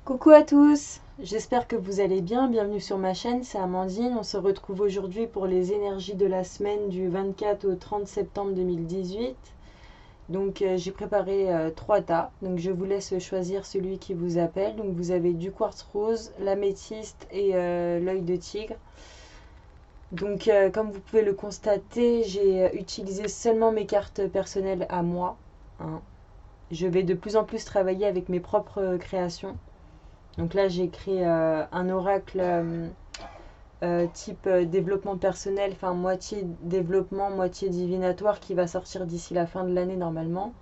Coucou à tous, j'espère que vous allez bien, bienvenue sur ma chaîne, c'est Amandine. On se retrouve aujourd'hui pour les énergies de la semaine du 24 au 30 septembre 2018. Donc j'ai préparé 3 tas, donc je vous laisse choisir celui qui vous appelle. Donc vous avez du quartz rose, l'améthyste et l'œil de tigre. Donc comme vous pouvez le constater, j'ai utilisé seulement mes cartes personnelles à moi, hein. Je vais de plus en plus travailler avec mes propres créations. Donc là, j'ai créé un oracle type développement personnel, enfin moitié développement, moitié divinatoire qui va sortir d'ici la fin de l'année normalement.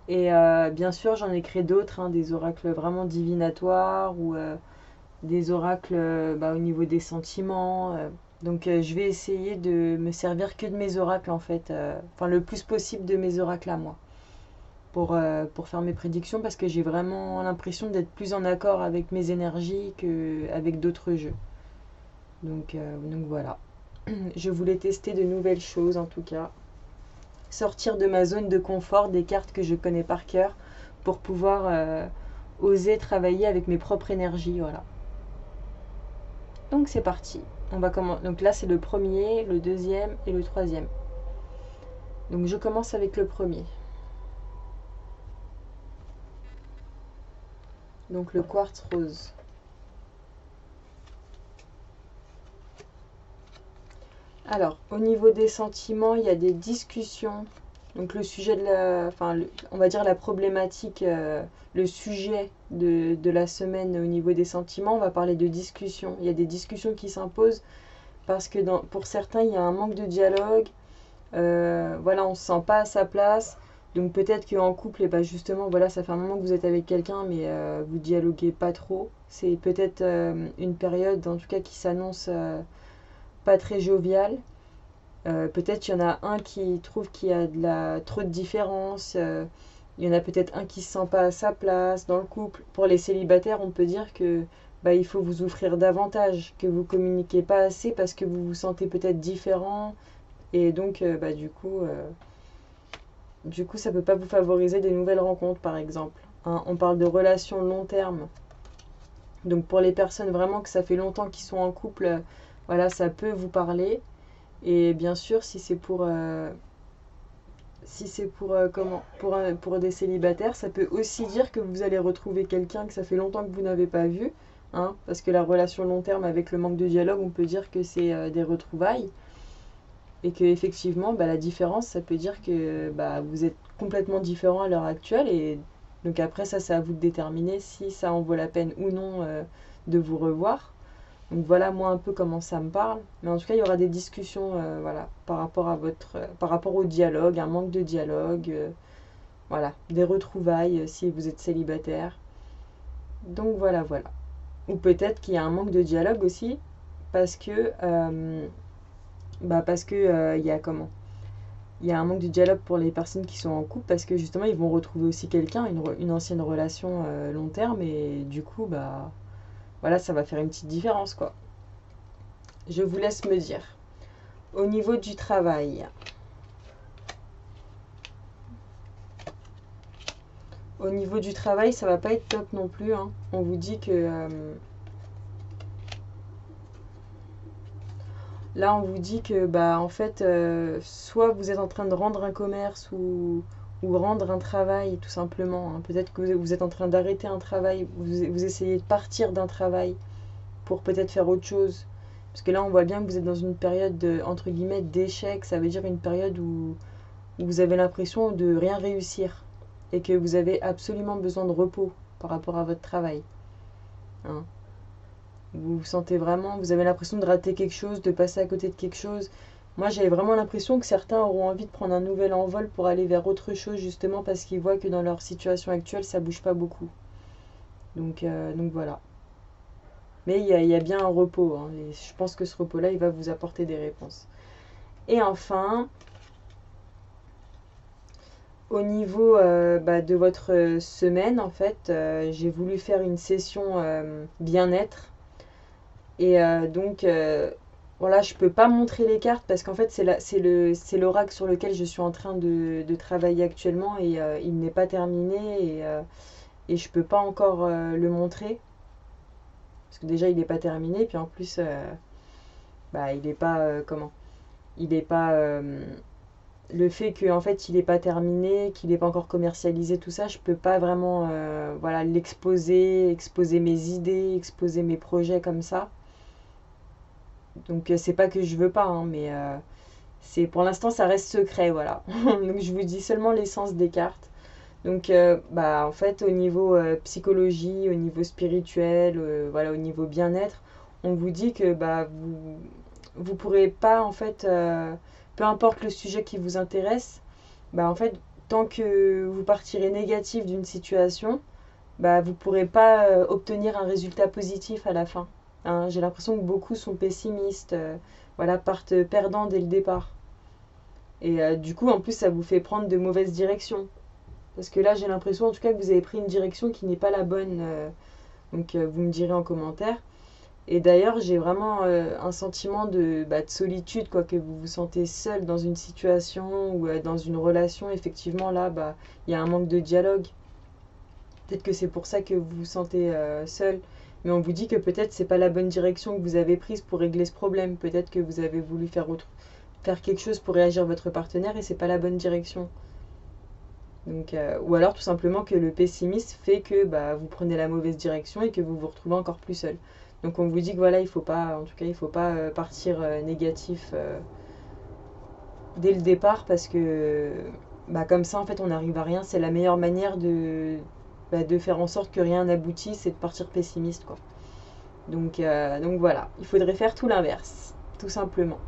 Et bien sûr, j'en ai créé d'autres, hein, des oracles vraiment divinatoires ou des oracles au niveau des sentiments. Donc je vais essayer de me servir que de mes oracles en fait, enfin le plus possible de mes oracles à moi pour faire mes prédictions parce que j'ai vraiment l'impression d'être plus en accord avec mes énergies qu'avec d'autres jeux. Donc voilà. Je voulais tester de nouvelles choses en tout cas. Sortir de ma zone de confort, des cartes que je connais par cœur pour pouvoir oser travailler avec mes propres énergies. Voilà. Donc c'est parti. Donc là c'est le premier, le deuxième et le troisième. Donc je commence avec le premier. Donc le quartz rose. Alors, au niveau des sentiments, il y a des discussions. Donc le sujet de on va dire la problématique, le sujet de la semaine au niveau des sentiments, on va parler de discussions. Il y a des discussions qui s'imposent parce que pour certains, il y a un manque de dialogue. Voilà, on se sent pas à sa place. Donc peut-être qu'en couple, et ben justement, voilà, ça fait un moment que vous êtes avec quelqu'un, mais vous dialoguez pas trop. C'est peut-être une période, en tout cas, qui s'annonce pas très joviale. Peut-être qu'il y en a un qui trouve qu'il y a trop de différence. Il y en a peut-être un qui se sent pas à sa place dans le couple. Pour les célibataires, on peut dire que il faut vous offrir davantage, que vous communiquez pas assez parce que vous vous sentez peut-être différent et donc du coup ça peut pas vous favoriser des nouvelles rencontres par exemple. Hein, on parle de relations long terme. Donc pour les personnes vraiment que ça fait longtemps qu'ils sont en couple, voilà, ça peut vous parler. Et bien sûr, pour des célibataires, ça peut aussi dire que vous allez retrouver quelqu'un que ça fait longtemps que vous n'avez pas vu, hein, parce que la relation long terme avec le manque de dialogue, on peut dire que c'est des retrouvailles, et que effectivement, la différence, ça peut dire que vous êtes complètement différent à l'heure actuelle, et donc après ça, c'est à vous de déterminer si ça en vaut la peine ou non de vous revoir. Donc voilà moi un peu comment ça me parle. Mais en tout cas, il y aura des discussions voilà, par rapport au dialogue, un manque de dialogue, voilà, des retrouvailles si vous êtes célibataire. Donc voilà, voilà. Ou peut-être qu'il y a un manque de dialogue aussi parce que il y a comment? Il y a un manque de dialogue pour les personnes qui sont en couple parce que justement ils vont retrouver aussi quelqu'un, une ancienne relation long terme et du coup voilà, ça va faire une petite différence quoi. Je vous laisse me dire. Au niveau du travail. Au niveau du travail, ça va pas être top non plus, hein. On vous dit que là, on vous dit que en fait, soit vous êtes en train de rendre un commerce ou rendre un travail tout simplement, hein. Peut-être que vous êtes en train d'arrêter un travail, vous essayez de partir d'un travail pour peut-être faire autre chose. Parce que là, on voit bien que vous êtes dans une période entre guillemets d'échec. Ça veut dire une période où vous avez l'impression de rien réussir et que vous avez absolument besoin de repos par rapport à votre travail, hein. Vous vous sentez vraiment, vous avez l'impression de rater quelque chose, de passer à côté de quelque chose. Moi, j'avais vraiment l'impression que certains auront envie de prendre un nouvel envol pour aller vers autre chose, justement parce qu'ils voient que dans leur situation actuelle, ça bouge pas beaucoup. Donc voilà. Mais il y a bien un repos, hein, et je pense que ce repos-là, il va vous apporter des réponses. Et enfin, au niveau de votre semaine, en fait, j'ai voulu faire une session bien-être. Et voilà, je peux pas montrer les cartes parce qu'en fait, c'est l'oracle sur lequel je suis en train de travailler actuellement et il n'est pas terminé. et je peux pas encore le montrer parce que déjà il n'est pas terminé, puis en plus bah il est pas comment il est pas le fait que en fait il n'est pas terminé, qu'il n'est pas encore commercialisé, tout ça, je peux pas vraiment voilà l'exposer, exposer mes idées, exposer mes projets comme ça. Donc c'est pas que je veux pas, hein, mais c'est pour l'instant ça reste secret, voilà. Donc je vous dis seulement l'essence des cartes. Donc bah en fait au niveau psychologie, au niveau spirituel, voilà au niveau bien-être, on vous dit que bah vous pourrez pas en fait peu importe le sujet qui vous intéresse, bah en fait tant que vous partirez négatif d'une situation, bah vous pourrez pas obtenir un résultat positif à la fin. Hein, j'ai l'impression que beaucoup sont pessimistes, voilà, partent perdants dès le départ. Et du coup, en plus, ça vous fait prendre de mauvaises directions. Parce que là, j'ai l'impression en tout cas que vous avez pris une direction qui n'est pas la bonne. Donc, vous me direz en commentaire. Et d'ailleurs, j'ai vraiment un sentiment de solitude, quoi, que vous vous sentez seul dans une situation ou dans une relation. Effectivement, là, bah, il y a un manque de dialogue. Peut-être que c'est pour ça que vous vous sentez seul. Mais on vous dit que peut-être c'est pas la bonne direction que vous avez prise pour régler ce problème. Peut-être que vous avez voulu faire quelque chose pour réagir à votre partenaire et c'est pas la bonne direction. Donc, ou alors tout simplement que le pessimisme fait que bah, vous prenez la mauvaise direction et que vous vous retrouvez encore plus seul. Donc on vous dit que voilà, il faut pas, en tout cas, il faut pas partir négatif dès le départ parce que bah, comme ça en fait on n'arrive à rien. C'est la meilleure manière de faire en sorte que rien n'aboutisse et de partir pessimiste quoi. Donc voilà, il faudrait faire tout l'inverse, tout simplement.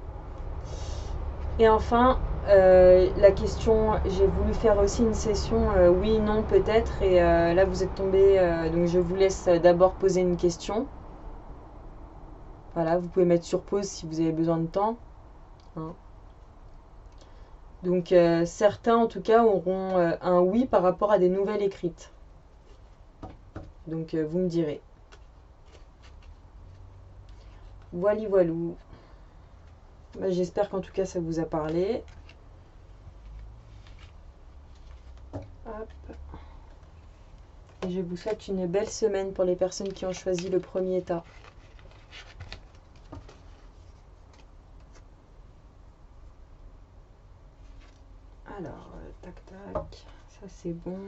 Et enfin, la question, j'ai voulu faire aussi une session oui, non, peut-être. Et là, vous êtes tombé, donc je vous laisse d'abord poser une question. Voilà, vous pouvez mettre sur pause si vous avez besoin de temps. Hein. Donc certains, en tout cas, auront un oui par rapport à des nouvelles écrites. Donc vous me direz. Voili voilou. Bah, j'espère qu'en tout cas ça vous a parlé. Hop. Et je vous souhaite une belle semaine pour les personnes qui ont choisi le premier tas. Alors, tac tac, ça c'est bon.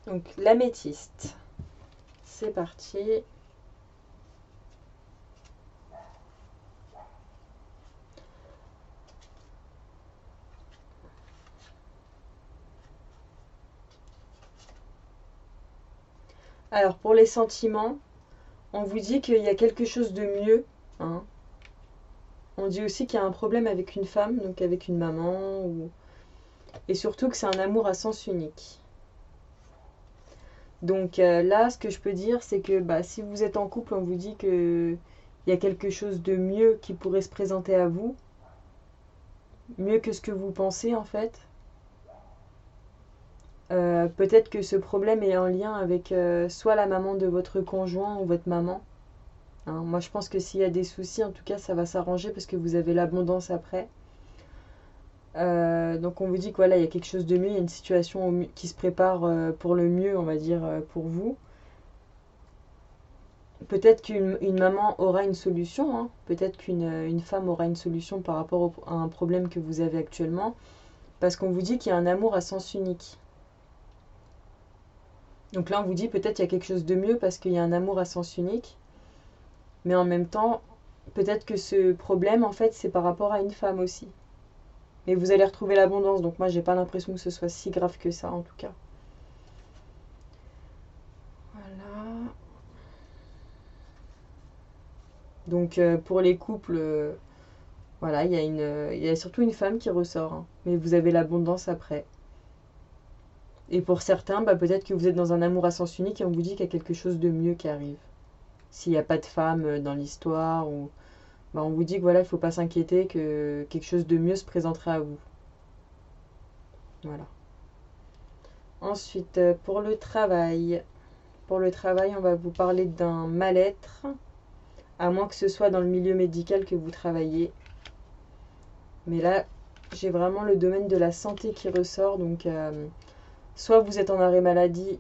Donc l'améthyste, c'est parti. Alors pour les sentiments, on vous dit qu'il y a quelque chose de mieux. Hein. On dit aussi qu'il y a un problème avec une femme, donc avec une maman, et surtout que c'est un amour à sens unique. Donc là, ce que je peux dire, c'est que bah, si vous êtes en couple, on vous dit qu'il y a quelque chose de mieux qui pourrait se présenter à vous, mieux que ce que vous pensez en fait. Peut-être que ce problème est en lien avec soit la maman de votre conjoint ou votre maman. Hein, moi, je pense que s'il y a des soucis, en tout cas, ça va s'arranger parce que vous avez l'abondance après. Donc on vous dit que voilà, il y a quelque chose de mieux, il y a une situation qui se prépare pour le mieux, on va dire, pour vous. Peut-être qu'une maman aura une solution, hein. Peut-être qu'une femme aura une solution par rapport à un problème que vous avez actuellement, parce qu'on vous dit qu'il y a un amour à sens unique. Donc là, on vous dit peut-être qu'il y a quelque chose de mieux parce qu'il y a un amour à sens unique, mais en même temps, peut-être que ce problème, en fait, c'est par rapport à une femme aussi. Mais vous allez retrouver l'abondance, donc moi, j'ai pas l'impression que ce soit si grave que ça, en tout cas. Voilà. Donc pour les couples, voilà, il y a surtout une femme qui ressort, hein, mais vous avez l'abondance après. Et pour certains, bah, peut-être que vous êtes dans un amour à sens unique et on vous dit qu'il y a quelque chose de mieux qui arrive. S'il n'y a pas de femme dans l'histoire, ou bah, on vous dit que voilà, il ne faut pas s'inquiéter que quelque chose de mieux se présenterait à vous. Voilà. Ensuite, pour le travail. Pour le travail, on va vous parler d'un mal-être, à moins que ce soit dans le milieu médical que vous travaillez. Mais là, j'ai vraiment le domaine de la santé qui ressort. Donc, soit vous êtes en arrêt maladie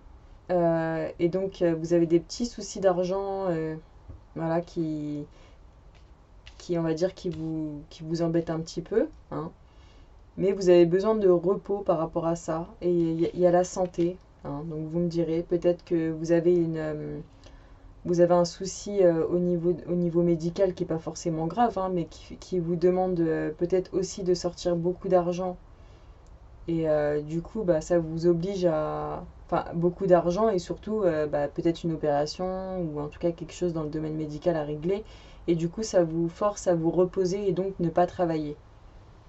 et donc vous avez des petits soucis d'argent, voilà, on va dire, qui vous embêtent un petit peu, hein. Mais vous avez besoin de repos par rapport à ça. Et il y a la santé, hein. Donc vous me direz, peut-être que vous avez un souci au niveau médical qui n'est pas forcément grave, hein, mais qui vous demande peut-être aussi de sortir beaucoup d'argent. Et du coup, bah, ça vous oblige à... Enfin, beaucoup d'argent et surtout, bah, peut-être une opération ou en tout cas quelque chose dans le domaine médical à régler. Et du coup, ça vous force à vous reposer et donc ne pas travailler.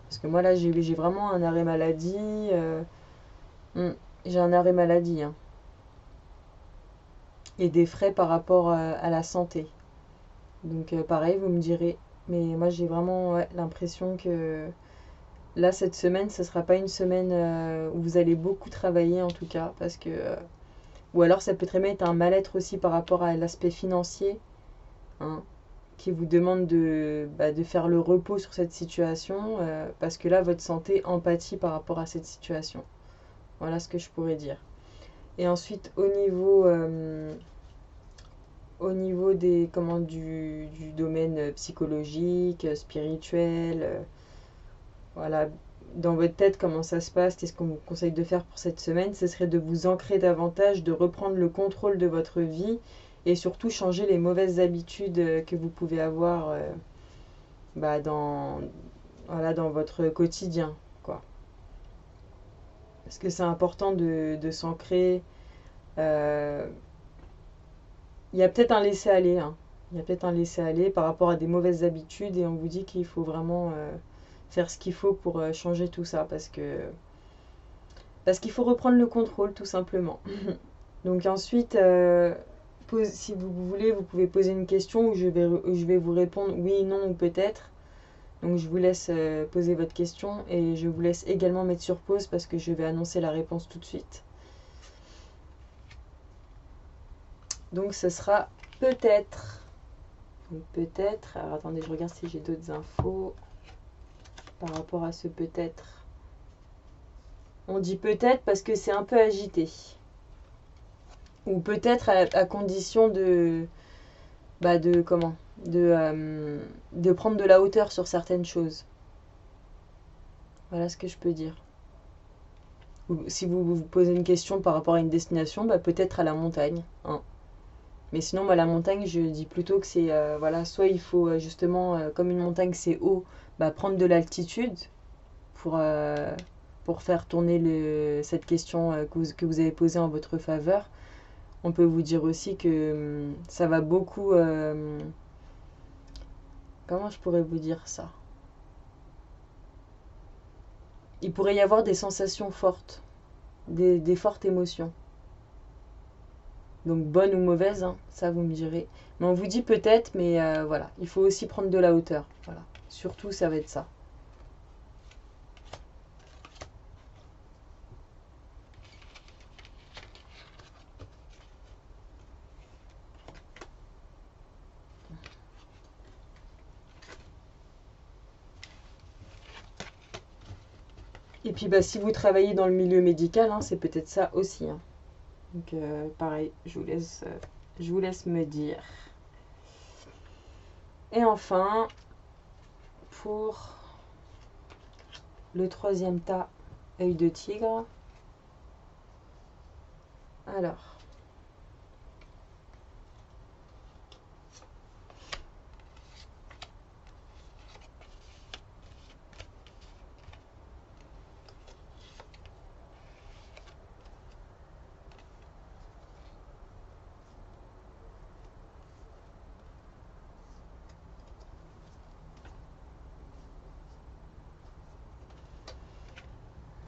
Parce que moi, là, j'ai vraiment un arrêt maladie. Hmm, j'ai un arrêt maladie, hein. Et des frais par rapport à la santé. Donc, pareil, vous me direz. Mais moi, j'ai vraiment ouais, l'impression que là, cette semaine, ce sera pas une semaine où vous allez beaucoup travailler, en tout cas. Parce que. Ou alors, ça peut très bien être un mal-être aussi par rapport à l'aspect financier, hein, qui vous demande de faire le repos sur cette situation. Parce que là, votre santé empathie par rapport à cette situation. Voilà ce que je pourrais dire. Et ensuite, au niveau du domaine psychologique, spirituel, voilà, dans votre tête, comment ça se passe, qu'est-ce qu'on vous conseille de faire pour cette semaine, ce serait de vous ancrer davantage, de reprendre le contrôle de votre vie et surtout changer les mauvaises habitudes que vous pouvez avoir bah, voilà, dans votre quotidien, quoi. Parce que c'est important de s'ancrer. euh, Il y a peut-être un laisser-aller, hein. Il y a peut-être un laisser-aller par rapport à des mauvaises habitudes et on vous dit qu'il faut vraiment faire ce qu'il faut pour changer tout ça parce qu'il faut reprendre le contrôle tout simplement. Donc ensuite, si vous voulez, vous pouvez poser une question où je vais vous répondre oui, non ou peut-être. Donc je vous laisse poser votre question et je vous laisse également mettre sur pause parce que je vais annoncer la réponse tout de suite. Donc ce sera peut-être. Donc peut-être. Alors attendez, je regarde si j'ai d'autres infos par rapport à ce peut-être. On dit peut-être parce que c'est un peu agité. Ou peut-être à condition de comment de prendre de la hauteur sur certaines choses. Voilà ce que je peux dire. Ou si vous posez une question par rapport à une destination, bah peut-être à la montagne, hein. Mais sinon, bah, la montagne, je dis plutôt que c'est voilà, soit il faut justement, comme une montagne c'est haut, bah, prendre de l'altitude pour, euh, pour faire tourner cette question que vous avez posée en votre faveur. On peut vous dire aussi que ça va beaucoup... comment je pourrais vous dire ça? Il pourrait y avoir des sensations fortes, des fortes émotions. Donc bonnes ou mauvaises, hein, ça vous me direz. Mais on vous dit peut-être, mais voilà, il faut aussi prendre de la hauteur. Voilà. Surtout, ça va être ça. Et puis bah, si vous travaillez dans le milieu médical, hein, c'est peut-être ça aussi, hein. Donc pareil, je vous laisse me dire. Et enfin, pour le troisième tas, œil de tigre. Alors,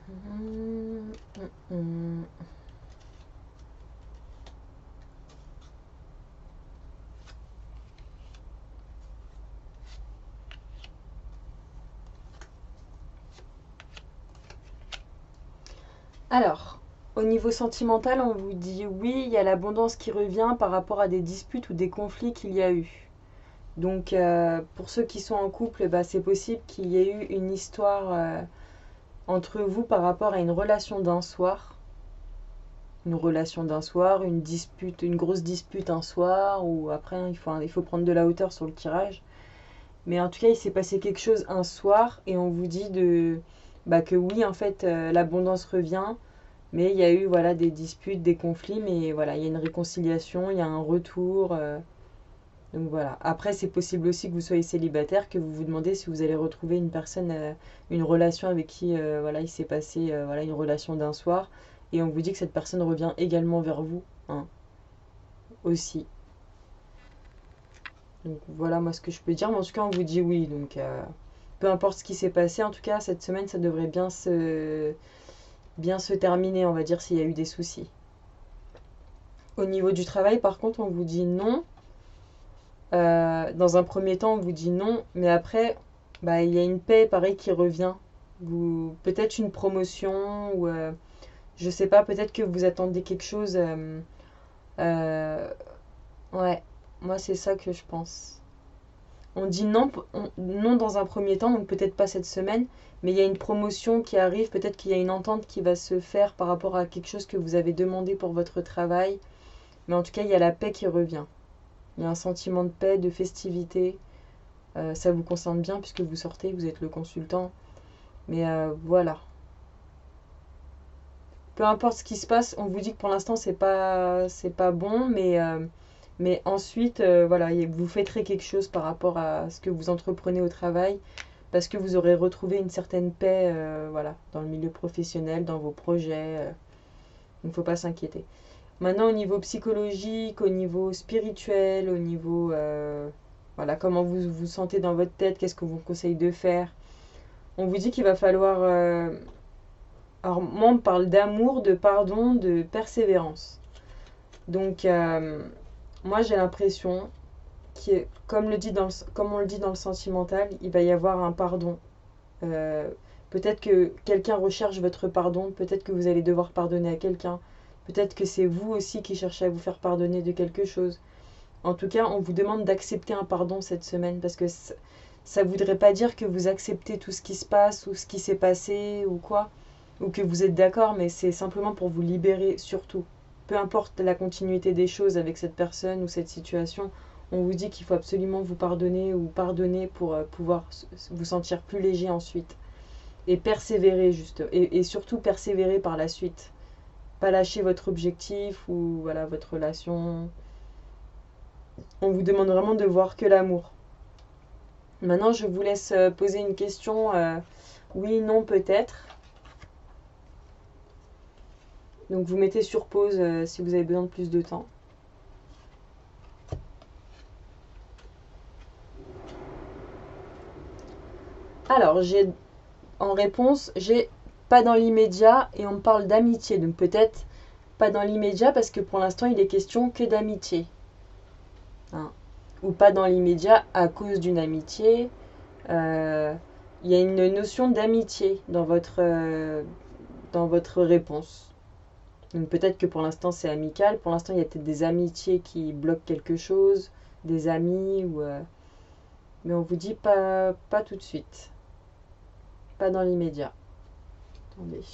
hum, hum, hum. Alors, Au niveau sentimental, on vous dit oui, il y a l'abondance qui revient par rapport à des disputes ou des conflits qu'il y a eu. Donc, pour ceux qui sont en couple, bah, c'est possible qu'il y ait eu une histoire entre vous par rapport à une relation d'un soir. Une relation d'un soir, une dispute, une grosse dispute un soir, ou après il faut prendre de la hauteur sur le tirage. Mais en tout cas, il s'est passé quelque chose un soir et on vous dit bah, que oui, en fait, l'abondance revient, mais il y a eu voilà, des disputes, des conflits, mais voilà, il y a une réconciliation, il y a un retour. Donc voilà. Après, c'est possible aussi que vous soyez célibataire, que vous vous demandez si vous allez retrouver une personne, une relation avec qui voilà, il s'est passé voilà, une relation d'un soir. Et on vous dit que cette personne revient également vers vous, hein, aussi. Donc voilà moi ce que je peux dire. Mais en tout cas, on vous dit oui. Donc peu importe ce qui s'est passé, en tout cas, cette semaine, ça devrait bien se terminer, on va dire, s'il y a eu des soucis. Au niveau du travail, par contre, on vous dit non. Dans un premier temps, on vous dit non, mais après, bah, il y a une paix, pareil, qui revient. Peut-être une promotion, ou je sais pas, peut-être que vous attendez quelque chose. Euh, ouais, moi, c'est ça que je pense. On dit non, non dans un premier temps, donc peut-être pas cette semaine, mais il y a une promotion qui arrive, peut-être qu'il y a une entente qui va se faire par rapport à quelque chose que vous avez demandé pour votre travail. Mais en tout cas, il y a la paix qui revient. Il y a un sentiment de paix, de festivité. Ça vous concerne bien puisque vous sortez, vous êtes le consultant. Mais voilà. Peu importe ce qui se passe, on vous dit que pour l'instant c'est pas bon, mais ensuite voilà, vous fêterez quelque chose par rapport à ce que vous entreprenez au travail, parce que vous aurez retrouvé une certaine paix, voilà, dans le milieu professionnel, dans vos projets. Il ne faut pas s'inquiéter. Maintenant, au niveau psychologique, au niveau spirituel, au niveau voilà, comment vous vous sentez dans votre tête, qu'est-ce que vous conseille de faire. On vous dit qu'il va falloir. Alors, moi, on me parle d'amour, de pardon, de persévérance. Donc, moi, j'ai l'impression comme on le dit dans le sentimental, il va y avoir un pardon. Euh, Peut-être que quelqu'un recherche votre pardon, peut-être que vous allez devoir pardonner à quelqu'un, peut-être que c'est vous aussi qui cherchez à vous faire pardonner de quelque chose. En tout cas, on vous demande d'accepter un pardon cette semaine parce que ça voudrait pas dire que vous acceptez tout ce qui se passe ou ce qui s'est passé ou quoi, ou que vous êtes d'accord, mais c'est simplement pour vous libérer surtout. Peu importe la continuité des choses avec cette personne ou cette situation, on vous dit qu'il faut absolument vous pardonner ou pardonner pour pouvoir vous sentir plus léger ensuite. Et persévérer juste, et surtout persévérer par la suite. Pas lâcher votre objectif ou voilà votre relation. On vous demande vraiment de voir que l'amour. Maintenant, je vous laisse poser une question. Oui, non, peut-être. Donc, vous mettez sur pause si vous avez besoin de plus de temps. Alors, en réponse, j'ai pas dans l'immédiat et on me parle d'amitié. Donc, peut-être pas dans l'immédiat parce que pour l'instant, il est question que d'amitié. Hein. Ou pas dans l'immédiat à cause d'une amitié. Euh, Il y a une notion d'amitié dans votre réponse. Donc peut-être que pour l'instant c'est amical, pour l'instant il y a peut-être des amitiés qui bloquent quelque chose, des amis, mais on vous dit pas tout de suite, pas dans l'immédiat. Attendez.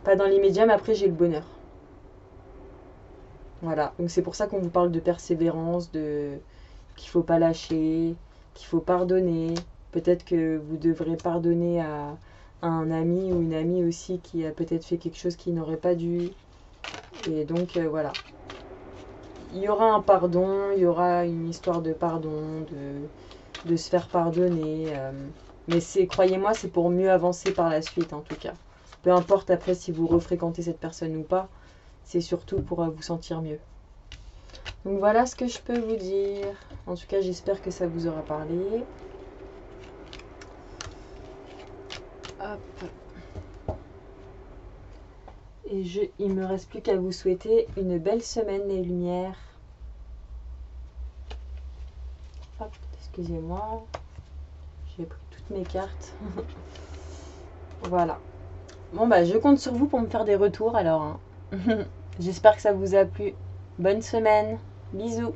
Pas dans l'immédiat, mais après j'ai le bonheur. Voilà, donc c'est pour ça qu'on vous parle de persévérance, de qu'il faut pas lâcher, qu'il faut pardonner. Peut-être que vous devrez pardonner à un ami ou une amie aussi qui a peut-être fait quelque chose qu'il n'aurait pas dû. Et donc voilà. Il y aura un pardon, il y aura une histoire de pardon, de se faire pardonner. Mais croyez-moi, c'est pour mieux avancer par la suite en tout cas. Peu importe après si vous refréquentez cette personne ou pas, c'est surtout pour vous sentir mieux. Donc voilà ce que je peux vous dire. En tout cas, j'espère que ça vous aura parlé. Hop. Et il me reste plus qu'à vous souhaiter une belle semaine, les lumières. Hop, excusez-moi. J'ai pris toutes mes cartes. Voilà. Bon, bah, je compte sur vous pour me faire des retours alors, hein. J'espère que ça vous a plu. Bonne semaine. Bisous.